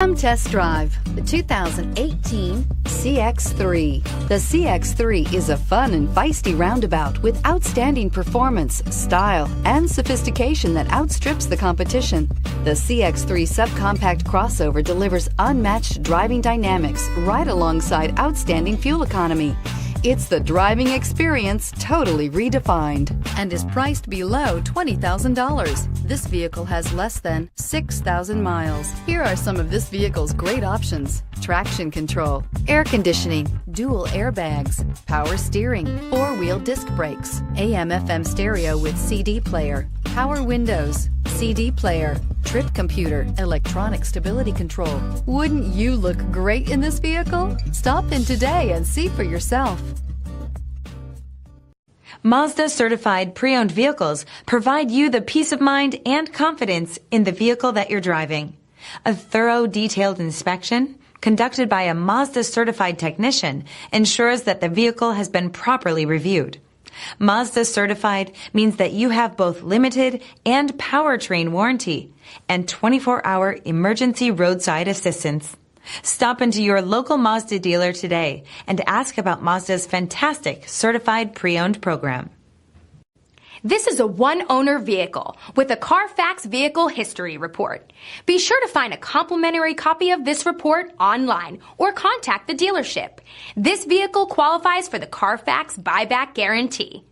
Come test drive the 2018 CX-3. The CX-3 is a fun and feisty roundabout with outstanding performance, style, and sophistication that outstrips the competition. The CX-3 subcompact crossover delivers unmatched driving dynamics right alongside outstanding fuel economy. It's the driving experience totally redefined and is priced below $20,000. This vehicle has less than 6,000 miles. Here are some of this vehicle's great options: traction control, air conditioning, dual airbags, power steering, four-wheel disc brakes, AM/FM stereo with CD player, power windows, CD player, trip computer, electronic stability control. Wouldn't you look great in this vehicle? Stop in today and see for yourself. Mazda certified pre-owned vehicles provide you the peace of mind and confidence in the vehicle that you're driving. A thorough, detailed inspection conducted by a Mazda certified technician ensures that the vehicle has been properly reviewed. Mazda certified means that you have both limited and powertrain warranty and 24-hour emergency roadside assistance. Stop into your local Mazda dealer today and ask about Mazda's fantastic certified pre-owned program. This is a one-owner vehicle with a CARFAX Vehicle History Report. Be sure to find a complimentary copy of this report online or contact the dealership. This vehicle qualifies for the CARFAX Buyback Guarantee.